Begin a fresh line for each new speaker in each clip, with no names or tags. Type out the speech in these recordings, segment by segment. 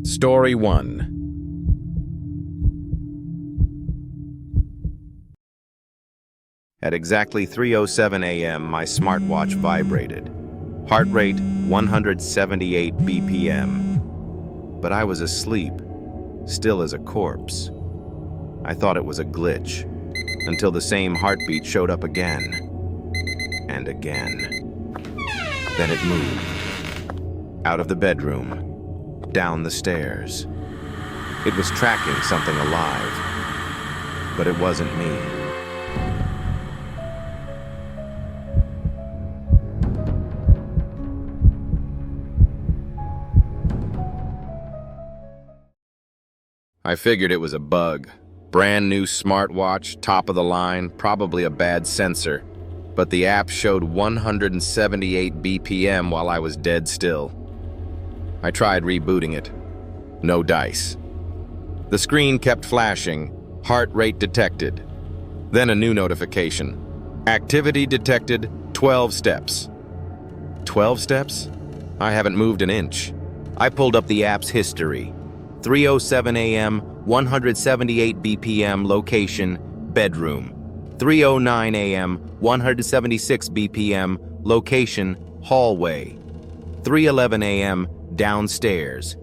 Story 1. At exactly 3:07 a.m., my smartwatch vibrated. Heart rate 178 BPM. But I was asleep, still as a corpse. I thought it was a glitch, until the same heartbeat showed up again. And again. Then it moved. Out of the bedroom, down the stairs. It was tracking something alive, but it wasn't me. I figured it was a bug. Brand new smartwatch, top of the line, probably a bad sensor. But the app showed 178 BPM while I was dead still. I tried rebooting it. No dice. The screen kept flashing, heart rate detected. Then a new notification. Activity detected, 12 steps. 12 steps? I haven't moved an inch. I pulled up the app's history. 3:07 a.m., 178 BPM, location, bedroom. 3:09 a.m., 176 BPM, location, hallway. 3:11 a.m., downstairs.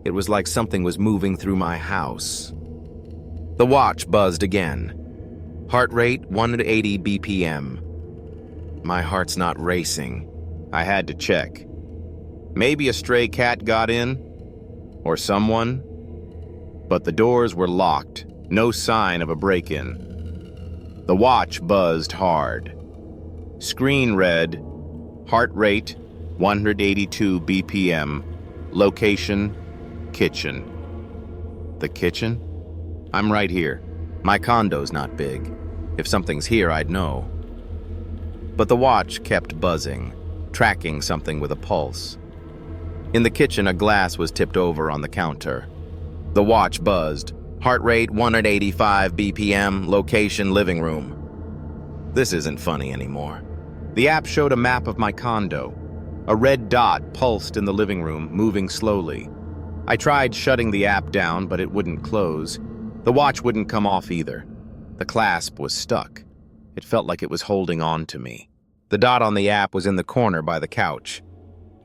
It was like something was moving through my house. The watch buzzed again. Heart rate, 180 BPM. My heart's not racing. I had to check. Maybe a stray cat got in? Or someone? But the doors were locked, no sign of a break-in. The watch buzzed hard. Screen read, heart rate, 182 BPM, location, kitchen. The kitchen? I'm right here. My condo's not big. If something's here, I'd know. But the watch kept buzzing, tracking something with a pulse. In the kitchen, a glass was tipped over on the counter. The watch buzzed. Heart rate 185 BPM, location living room. This isn't funny anymore. The app showed a map of my condo. A red dot pulsed in the living room, moving slowly. I tried shutting the app down, but it wouldn't close. The watch wouldn't come off either. The clasp was stuck. It felt like it was holding on to me. The dot on the app was in the corner by the couch.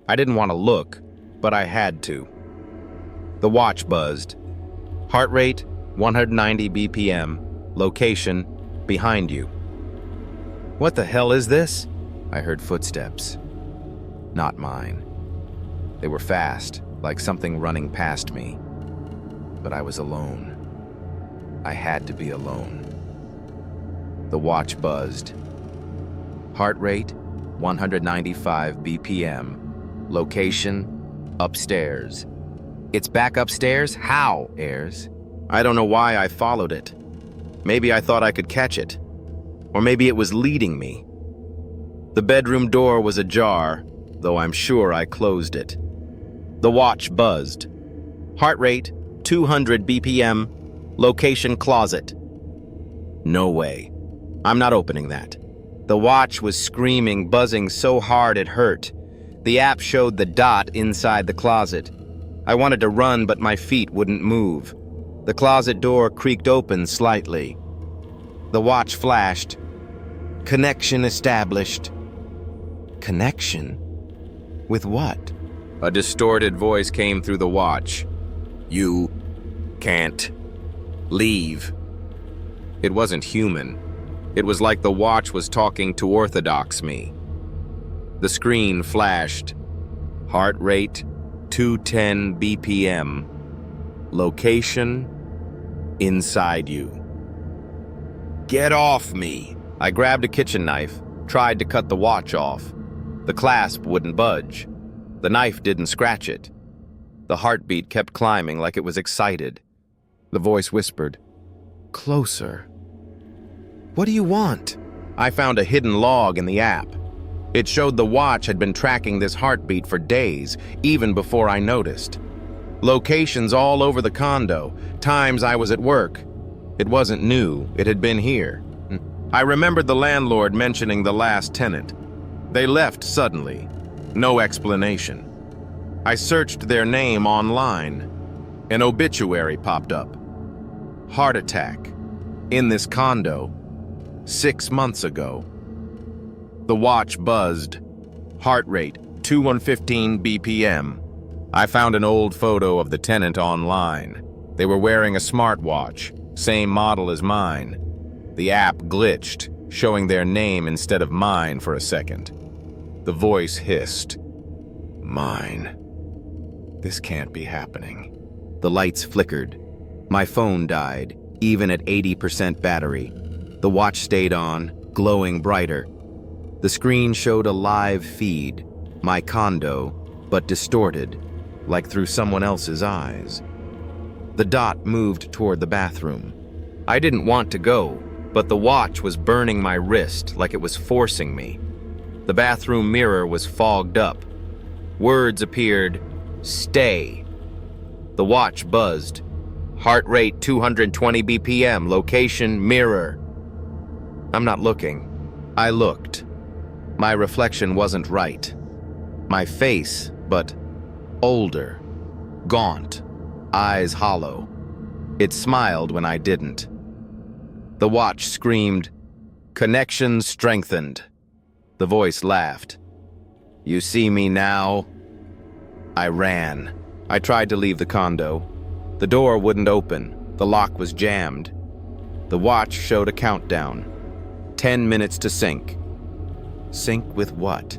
I didn't want to look, but I had to. The watch buzzed. Heart rate, 190 BPM. Location, behind you. What the hell is this? I heard footsteps. Not mine. They were fast, like something running past me. But I was alone. I had to be alone. The watch buzzed. Heart rate, 195 BPM. Location, upstairs. It's back upstairs? How, Ayers? I don't know why I followed it. Maybe I thought I could catch it. Or maybe it was leading me. The bedroom door was ajar, though I'm sure I closed it. The watch buzzed. Heart rate, 200 BPM. Location, closet. No way. I'm not opening that. The watch was screaming, buzzing so hard it hurt. The app showed the dot inside the closet. I wanted to run, but my feet wouldn't move. The closet door creaked open slightly. The watch flashed. Connection established. Connection? With what? A distorted voice came through the watch. You can't leave. It wasn't human. It was like the watch was talking to orthodox me. The screen flashed. Heart rate, 210 BPM. Location, inside you. Get off me! I grabbed a kitchen knife, tried to cut the watch off. The clasp wouldn't budge. The knife didn't scratch it. The heartbeat kept climbing like it was excited. The voice whispered, "Closer." What do you want? I found a hidden log in the app. It showed the watch had been tracking this heartbeat for days, even before I noticed. Locations all over the condo, times I was at work. It wasn't new, it had been here. I remembered the landlord mentioning the last tenant. They left suddenly. No explanation. I searched their name online. An obituary popped up. Heart attack. In this condo. 6 months ago. The watch buzzed. Heart rate, 215 BPM. I found an old photo of the tenant online. They were wearing a smartwatch, same model as mine. The app glitched, showing their name instead of mine for a second. The voice hissed. Mine. This can't be happening. The lights flickered. My phone died, even at 80% battery. The watch stayed on, glowing brighter. The screen showed a live feed, my condo, but distorted, like through someone else's eyes. The dot moved toward the bathroom. I didn't want to go, but the watch was burning my wrist like it was forcing me. The bathroom mirror was fogged up. Words appeared, stay. The watch buzzed. Heart rate 220 BPM, location mirror. I'm not looking. I looked. My reflection wasn't right. My face, but older, gaunt, eyes hollow. It smiled when I didn't. The watch screamed, connection strengthened. The voice laughed. You see me now? I ran. I tried to leave the condo. The door wouldn't open. The lock was jammed. The watch showed a countdown. 10 minutes to sync. Sync with what?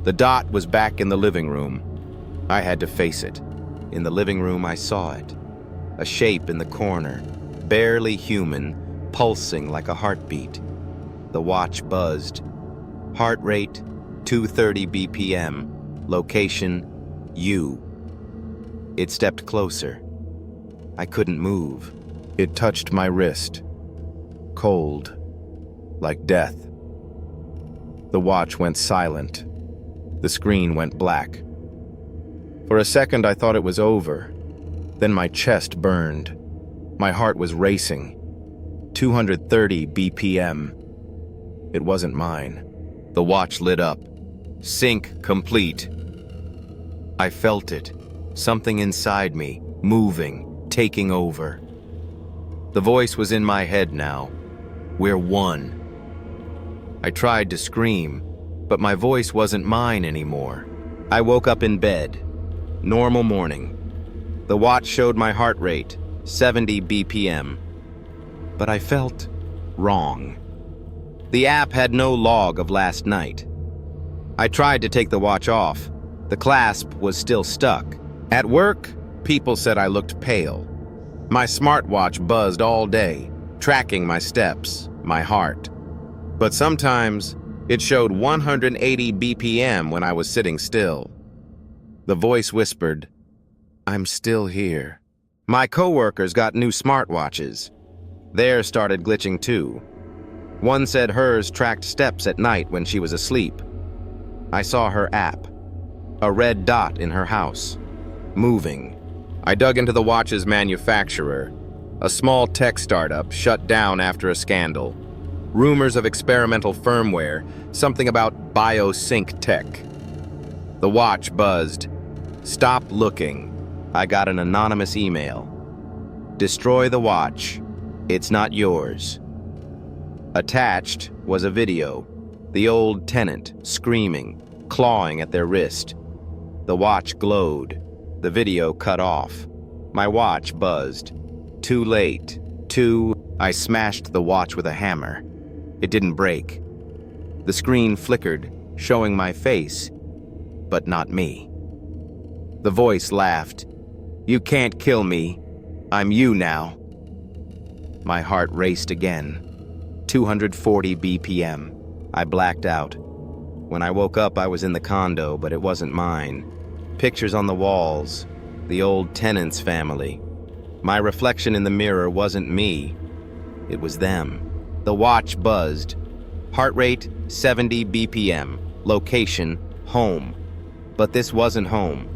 The dot was back in the living room. I had to face it. In the living room, I saw it. A shape in the corner, barely human, pulsing like a heartbeat. The watch buzzed. Heart rate, 230 BPM. Location, you. It stepped closer. I couldn't move. It touched my wrist. Cold. Like death. The watch went silent. The screen went black. For a second, I thought it was over. Then my chest burned. My heart was racing. 230 BPM. It wasn't mine. The watch lit up. Sync complete. I felt it. Something inside me, moving, taking over. The voice was in my head now. We're one. I tried to scream, but my voice wasn't mine anymore. I woke up in bed. Normal morning. The watch showed my heart rate, 70 BPM. But I felt wrong. The app had no log of last night. I tried to take the watch off. The clasp was still stuck. At work, people said I looked pale. My smartwatch buzzed all day, tracking my steps, my heart. But sometimes, it showed 180 BPM when I was sitting still. The voice whispered, I'm still here. My coworkers got new smartwatches. Theirs started glitching too. One said hers tracked steps at night when she was asleep. I saw her app. A red dot in her house. Moving. I dug into the watch's manufacturer. A small tech startup shut down after a scandal. Rumors of experimental firmware, something about biosync tech. The watch buzzed. Stop looking. I got an anonymous email. Destroy the watch. It's not yours. Attached was a video. The old tenant screaming, clawing at their wrist. The watch glowed. The video cut off. My watch buzzed. Too late. I smashed the watch with a hammer. It didn't break. The screen flickered, showing my face, but not me. The voice laughed. You can't kill me. I'm you now. My heart raced again. 240 BPM. I blacked out. When I woke up, I was in the condo, but it wasn't mine. Pictures on the walls. The old tenant's family. My reflection in the mirror wasn't me. It was them. The watch buzzed. Heart rate, 70 BPM. Location, home. But this wasn't home.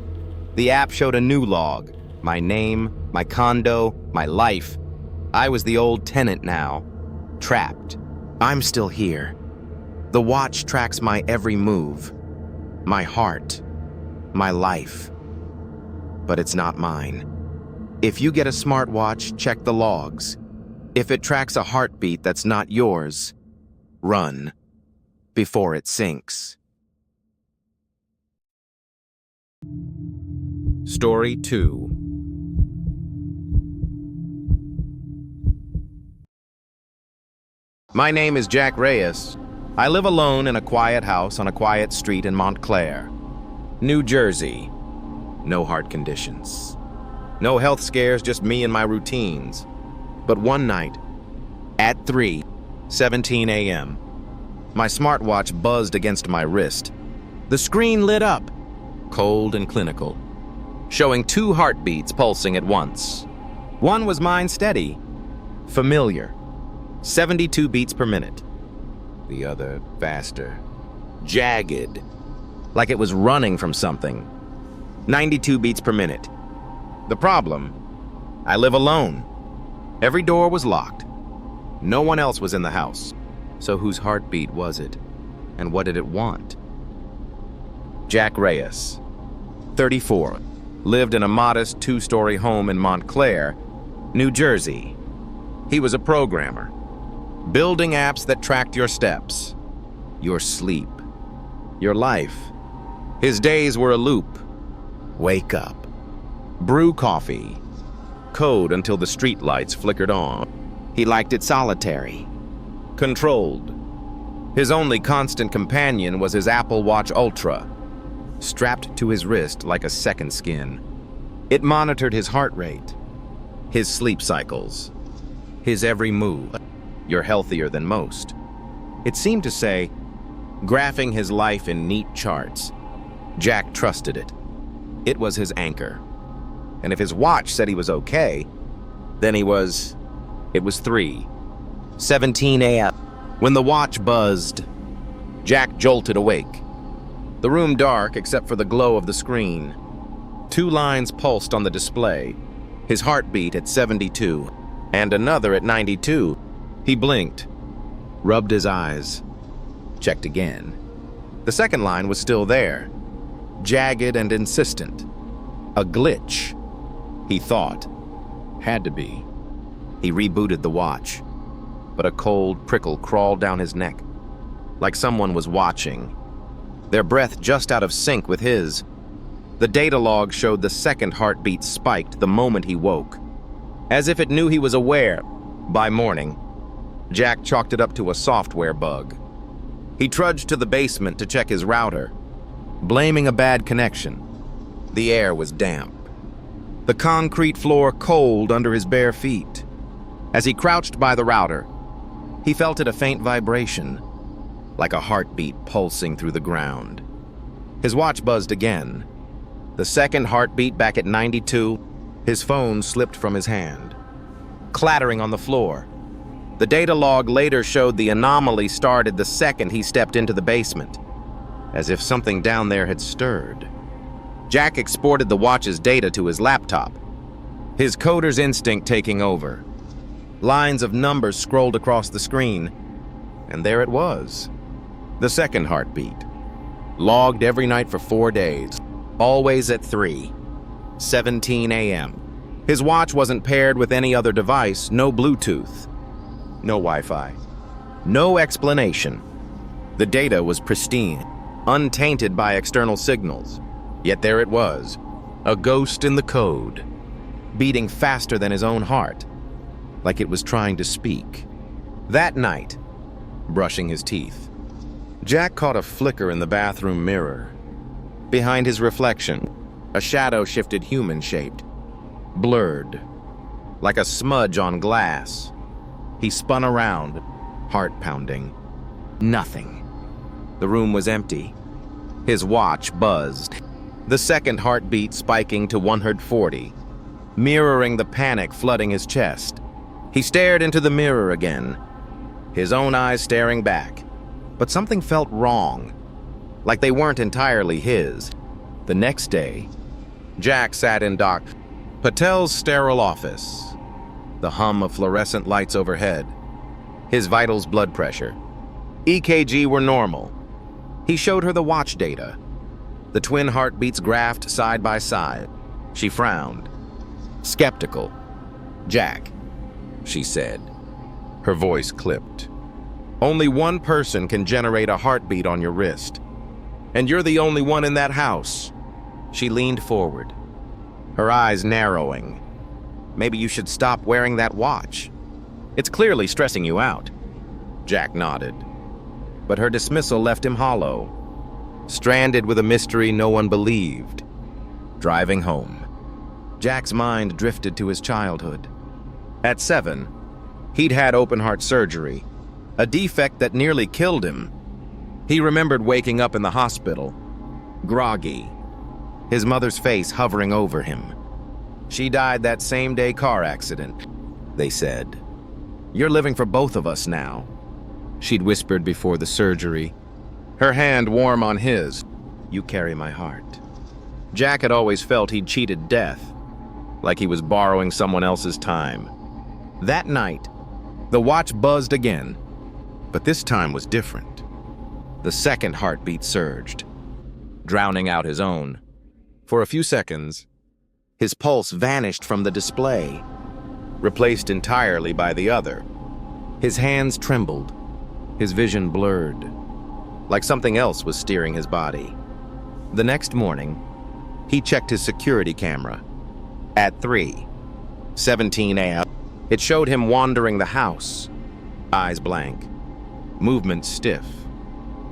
The app showed a new log. My name, my condo, my life. I was the old tenant now. Trapped. I'm still here. The watch tracks my every move. My heart. My life. But it's not mine. If you get a smartwatch, check the logs. If it tracks a heartbeat that's not yours, run before it sinks. Story 2. My name is Jack Reyes. I live alone in a quiet house on a quiet street in Montclair, New Jersey. No heart conditions. No health scares, just me and my routines. But one night, at 3:17 a.m., my smartwatch buzzed against my wrist. The screen lit up, cold and clinical, showing 2 heartbeats pulsing at once. One was mine steady, familiar, 72 beats per minute. The other faster, jagged, like it was running from something, 92 beats per minute. The problem? I live alone. Every door was locked. No one else was in the house. So whose heartbeat was it? And what did it want? Jack Reyes, 34, lived in a modest 2-story home in Montclair, New Jersey. He was a programmer, building apps that tracked your steps, your sleep, your life. His days were a loop. Wake up, brew coffee, code until the streetlights flickered on. He liked it solitary, controlled. His only constant companion was his Apple Watch Ultra, strapped to his wrist like a second skin. It monitored his heart rate, his sleep cycles, his every move. You're healthier than most. It seemed to say, graphing his life in neat charts. Jack trusted it. It was his anchor. And if his watch said he was okay, then it was 3:17 a.m. When the watch buzzed, Jack jolted awake. The room dark except for the glow of the screen. 2 lines pulsed on the display, his heartbeat at 72, and another at 92. He blinked, rubbed his eyes, checked again. The second line was still there, jagged and insistent. A glitch, he thought. Had to be. He rebooted the watch, but a cold prickle crawled down his neck, like someone was watching, their breath just out of sync with his. The data log showed the second heartbeat spiked the moment he woke, as if it knew he was aware. By morning, Jack chalked it up to a software bug. He trudged to the basement to check his router, blaming a bad connection. The air was damp, the concrete floor cold under his bare feet. As he crouched by the router, he felt it a faint vibration, like a heartbeat pulsing through the ground. His watch buzzed again. The second heartbeat back at 92, his phone slipped from his hand, clattering on the floor. The data log later showed the anomaly started the second he stepped into the basement, as if something down there had stirred. Jack exported the watch's data to his laptop, his coder's instinct taking over. Lines of numbers scrolled across the screen, and there it was. The second heartbeat, logged every night for 4 days, always at 3:17 a.m. His watch wasn't paired with any other device, no Bluetooth, no Wi-Fi, no explanation. The data was pristine, untainted by external signals. Yet there it was, a ghost in the code, beating faster than his own heart, like it was trying to speak. That night, brushing his teeth, Jack caught a flicker in the bathroom mirror. Behind his reflection, a shadow shifted human-shaped, blurred, like a smudge on glass. He spun around, heart pounding. Nothing. The room was empty. His watch buzzed, the second heartbeat spiking to 140, mirroring the panic flooding his chest. He stared into the mirror again, his own eyes staring back. But something felt wrong, like they weren't entirely his. The next day, Jack sat in Dr. Patel's sterile office, the hum of fluorescent lights overhead, his vitals, blood pressure, EKG were normal. He showed her the watch data, the twin heartbeats graphed side by side. She frowned. skeptical. "Jack," she said. Her voice clipped. "Only one person can generate a heartbeat on your wrist. And you're the only one in that house." She leaned forward, her eyes narrowing. "Maybe you should stop wearing that watch. It's clearly stressing you out." Jack nodded. But her dismissal left him hollow, stranded with a mystery no one believed. Driving home, Jack's mind drifted to his childhood. At 7, he'd had open-heart surgery, a defect that nearly killed him. He remembered waking up in the hospital, groggy, his mother's face hovering over him. "She died that same-day car accident," they said. "You're living for both of us now," she'd whispered before the surgery, her hand warm on his. "You carry my heart." Jack had always felt he'd cheated death, like he was borrowing someone else's time. That night, the watch buzzed again, but this time was different. The second heartbeat surged, drowning out his own. For a few seconds, his pulse vanished from the display, replaced entirely by the other. His hands trembled, his vision blurred, like something else was steering his body. The next morning, he checked his security camera. At 3:17 a.m., it showed him wandering the house, eyes blank, movement stiff.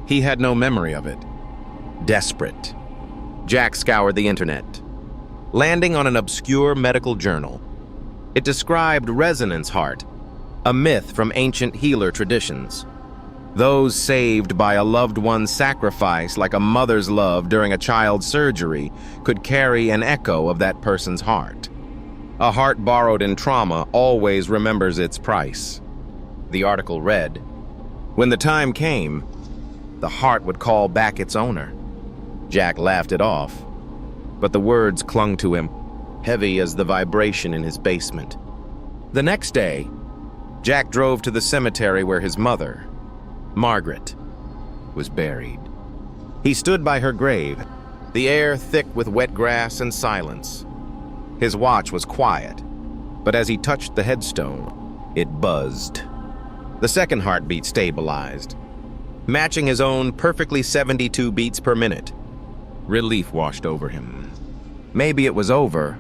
He had no memory of it. Desperate, Jack scoured the internet, landing on an obscure medical journal. It described resonance heart, a myth from ancient healer traditions. Those saved by a loved one's sacrifice, like a mother's love during a child's surgery, could carry an echo of that person's heart. A heart borrowed in trauma always remembers its price. The article read, when the time came, the heart would call back its owner. Jack laughed it off, but the words clung to him, heavy as the vibration in his basement. The next day, Jack drove to the cemetery where his mother, Margaret, was buried. He stood by her grave, the air thick with wet grass and silence. His watch was quiet, but as he touched the headstone, it buzzed. The second heartbeat stabilized, matching his own perfectly 72 beats per minute. Relief washed over him. Maybe it was over.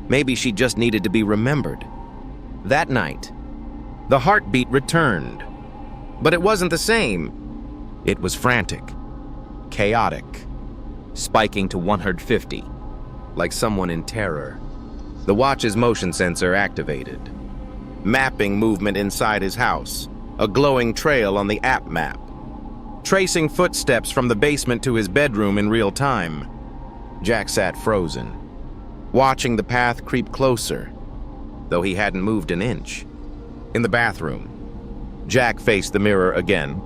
Maybe she just needed to be remembered. That night, the heartbeat returned. But it wasn't the same. It was frantic, chaotic, spiking to 150, like someone in terror. The watch's motion sensor activated, mapping movement inside his house, a glowing trail on the app map, tracing footsteps from the basement to his bedroom in real time. Jack sat frozen, watching the path creep closer, though he hadn't moved an inch. In the bathroom, Jack faced the mirror again.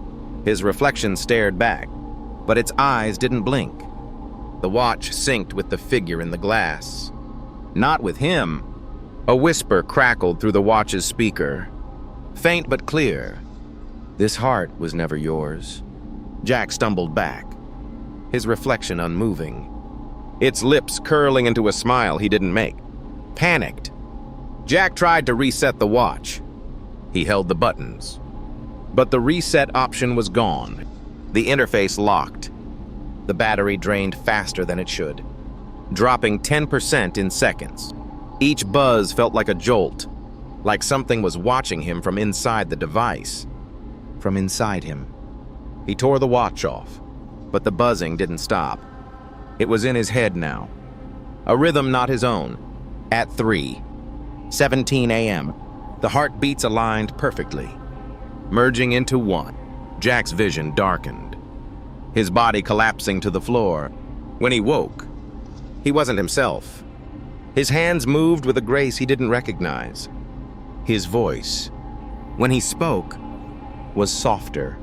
His reflection stared back, but its eyes didn't blink. The watch synced with the figure in the glass. Not with him. A whisper crackled through the watch's speaker, faint but clear. "This heart was never yours." Jack stumbled back, his reflection unmoving, its lips curling into a smile he didn't make. Panicked, Jack tried to reset the watch. He held the buttons, but the reset option was gone. The interface locked. The battery drained faster than it should, dropping 10% in seconds. Each buzz felt like a jolt, like something was watching him from inside the device. From inside him. He tore the watch off, but the buzzing didn't stop. It was in his head now, a rhythm not his own. At 3:17 a.m., the heartbeats aligned perfectly, merging into one. Jack's vision darkened, his body collapsing to the floor. When he woke, he wasn't himself. His hands moved with a grace he didn't recognize. His voice, when he spoke, was softer,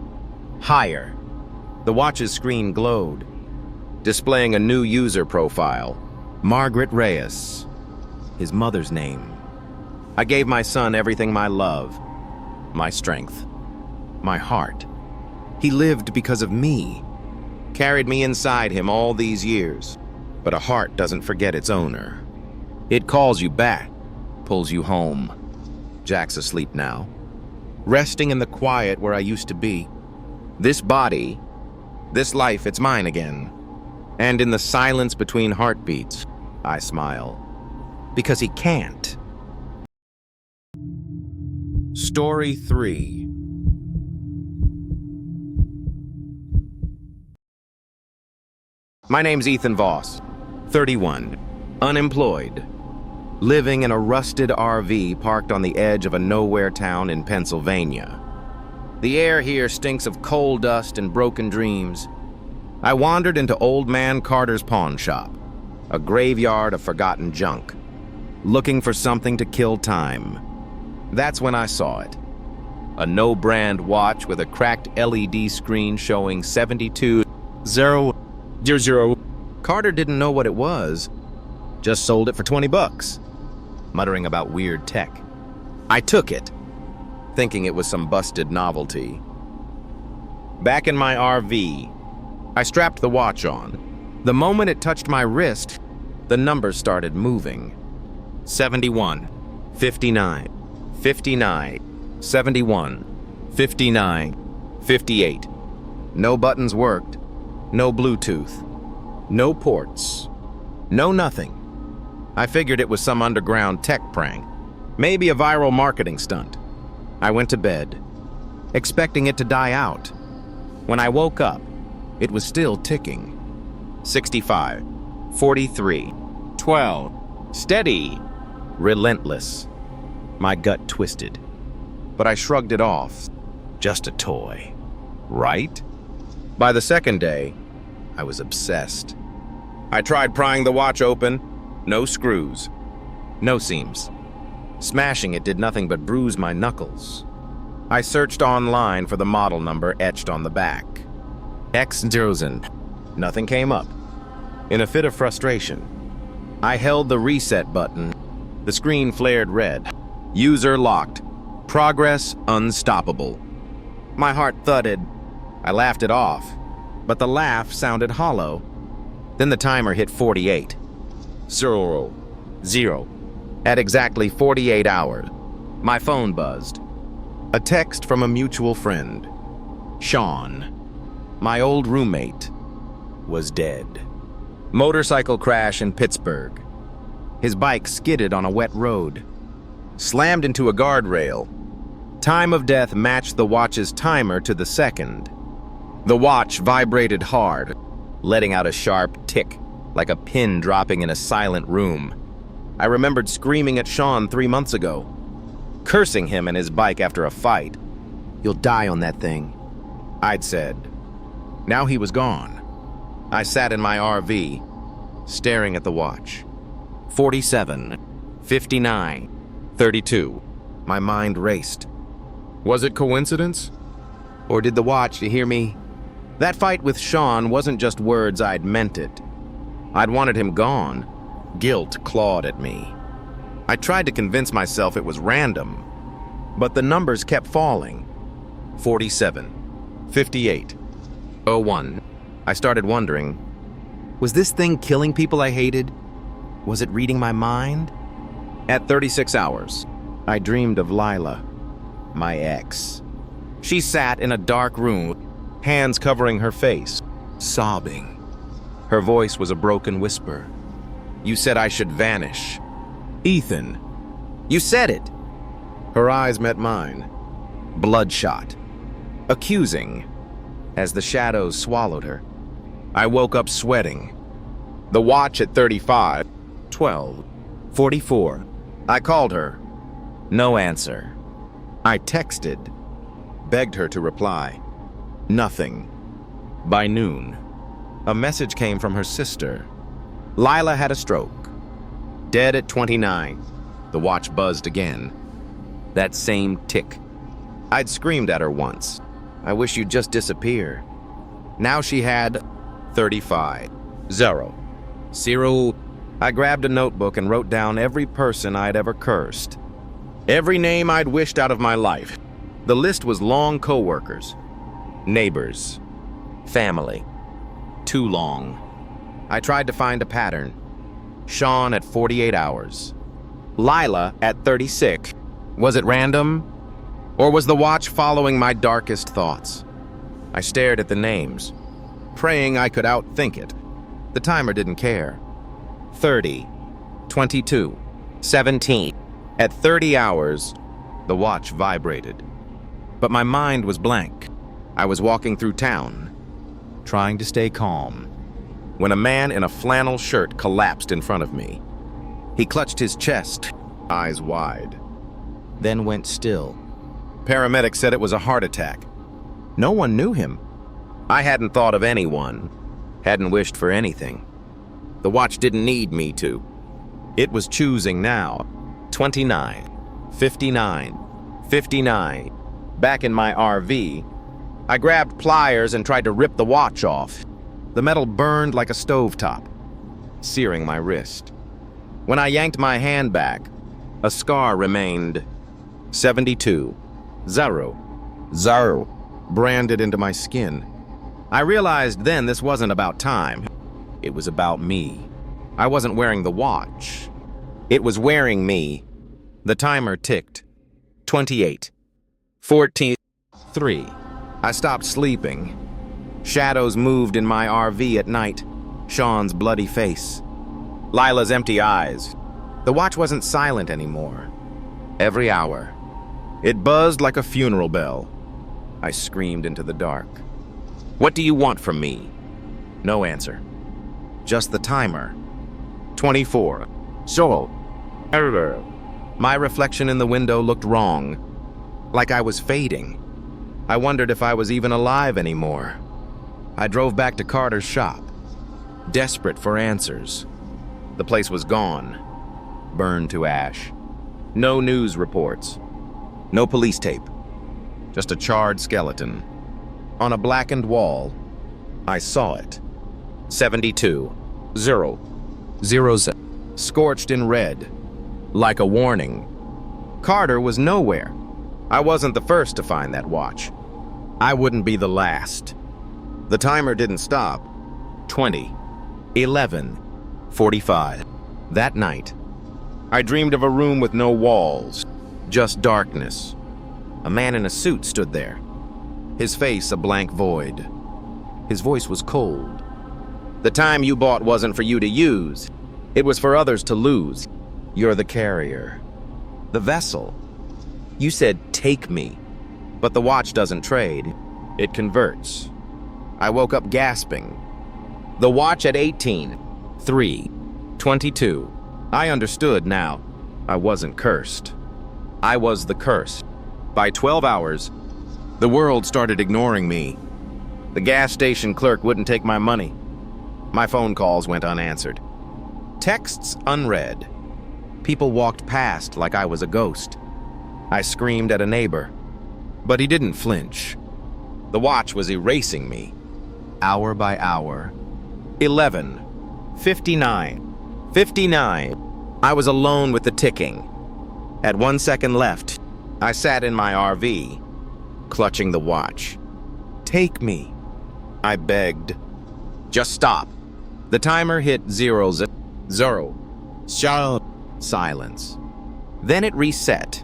higher. The watch's screen glowed, displaying a new user profile, Margaret Reyes, his mother's name. "I gave my son everything, my love, my strength, my heart. He lived because of me, carried me inside him all these years. But a heart doesn't forget its owner." It calls you back, pulls you home. Jack's asleep now, resting in the quiet where I used to be. This body, this life, it's mine again. And in the silence between heartbeats, I smile. Because he can't. Story 3. My name's Ethan Voss, 31, unemployed, living in a rusted RV parked on the edge of a nowhere town in Pennsylvania. The air here stinks of coal dust and broken dreams. I wandered into Old Man Carter's pawn shop, a graveyard of forgotten junk, looking for something to kill time. That's when I saw it. A no-brand watch with a cracked LED screen showing 7200. Carter didn't know what it was, just sold it for $20, muttering about weird tech. I took it, thinking it was some busted novelty. Back in my RV, I strapped the watch on. The moment it touched my wrist, the numbers started moving. 71, 59, 59, 71, 59, 58. No buttons worked, no Bluetooth, no ports, no nothing. I figured it was some underground tech prank, maybe a viral marketing stunt. I went to bed, expecting it to die out. When I woke up, it was still ticking. 65, 43, 12, steady, relentless. My gut twisted, but I shrugged it off. Just a toy, right? By the second day, I was obsessed. I tried prying the watch open. No screws, no seams. Smashing it did nothing but bruise my knuckles. I searched online for the model number etched on the back. X0. Nothing came up. In a fit of frustration, I held the reset button. The screen flared red. User locked. Progress unstoppable. My heart thudded. I laughed it off, but the laugh sounded hollow. Then the timer hit 48. 0. At exactly 48 hours, my phone buzzed. A text from a mutual friend. Sean, my old roommate, was dead. Motorcycle crash in Pittsburgh. His bike skidded on a wet road, slammed into a guardrail. Time of death matched the watch's timer to the second. The watch vibrated hard, letting out a sharp tick, like a pin dropping in a silent room. I remembered screaming at Sean 3 months ago, cursing him and his bike after a fight. "You'll die on that thing," I'd said. Now he was gone. I sat in my RV, staring at the watch. 47, 59, 32. My mind raced. Was it coincidence? Or did the watch hear me? That fight with Sean wasn't just words, I'd meant it. I'd wanted him gone. Guilt clawed at me. I tried to convince myself it was random, but the numbers kept falling. 47, 58, 01. I started wondering, was this thing killing people I hated? Was it reading my mind? At 36 hours, I dreamed of Lila, my ex. She sat in a dark room, hands covering her face, sobbing. Her voice was a broken whisper. "You said I should vanish. Ethan, you said it." Her eyes met mine, bloodshot, accusing, as the shadows swallowed her. I woke up sweating. The watch at 35, 12, 44. I called her. No answer. I texted, begged her to reply. Nothing. By noon, a message came from her sister. Lila had a stroke. Dead at 29. The watch buzzed again. That same tick. I'd screamed at her once. "I wish you'd just disappear." Now she had 35. 0. I grabbed a notebook and wrote down every person I'd ever cursed. Every name I'd wished out of my life. The list was long. Coworkers, neighbors, family. Too long. I tried to find a pattern. Sean at 48 hours. Lila at 36. Was it random? Or was the watch following my darkest thoughts? I stared at the names, praying I could outthink it. The timer didn't care. 30, 22, 17. At 30 hours, the watch vibrated. But my mind was blank. I was walking through town, trying to stay calm, when a man in a flannel shirt collapsed in front of me. He clutched his chest, eyes wide, then went still. Paramedics said it was a heart attack. No one knew him. I hadn't thought of anyone, hadn't wished for anything. The watch didn't need me to. It was choosing now. 29, 59, 59. Back in my RV, I grabbed pliers and tried to rip the watch off. The metal burned like a stovetop, searing my wrist. When I yanked my hand back, a scar remained. 72, 0, branded into my skin. I realized then this wasn't about time. It was about me. I wasn't wearing the watch. It was wearing me. The timer ticked. 28, 14, 3. I stopped sleeping. Shadows moved in my RV at night. Sean's bloody face. Lila's empty eyes. The watch wasn't silent anymore. Every hour, it buzzed like a funeral bell. I screamed into the dark. What do you want from me? No answer. Just the timer. 24. So, error. My reflection in the window looked wrong, like I was fading. I wondered if I was even alive anymore. I drove back to Carter's shop, desperate for answers. The place was gone, burned to ash. No news reports, no police tape, just a charred skeleton. On a blackened wall, I saw it. 72, 0, 0, scorched in red, like a warning. Carter was nowhere. I wasn't the first to find that watch. I wouldn't be the last. The timer didn't stop. 20, 11, 45. That night, I dreamed of a room with no walls, just darkness. A man in a suit stood there, his face a blank void. His voice was cold. The time you bought wasn't for you to use. It was for others to lose. You're the carrier, the vessel. You said, take me. But the watch doesn't trade. It converts. I woke up gasping. The watch at 18, 3, 22. I understood now. I wasn't cursed. I was the curse. By 12 hours, the world started ignoring me. The gas station clerk wouldn't take my money. My phone calls went unanswered. Texts unread. People walked past like I was a ghost. I screamed at a neighbor, but he didn't flinch. The watch was erasing me, hour by hour. 11, 59, 59. I was alone with the ticking. At 1 second left, I sat in my RV, clutching the watch. Take me, I begged. Just stop. The timer hit 0, 0. Silence. Then it reset.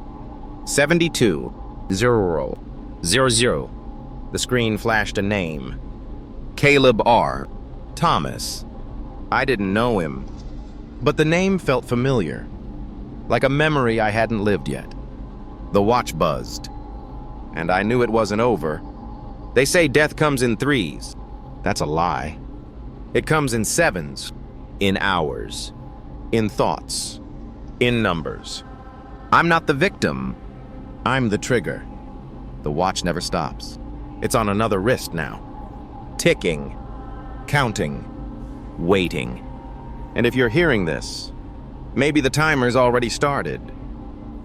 72, 0, 0, 0. The screen flashed a name. Caleb R. Thomas. I didn't know him, but the name felt familiar, like a memory I hadn't lived yet. The watch buzzed, and I knew it wasn't over. They say death comes in threes. That's a lie. It comes in sevens, in hours, in thoughts, in numbers. I'm not the victim. I'm the trigger. The watch never stops. It's on another wrist now. Ticking, counting, waiting. And if you're hearing this, maybe the timer's already started.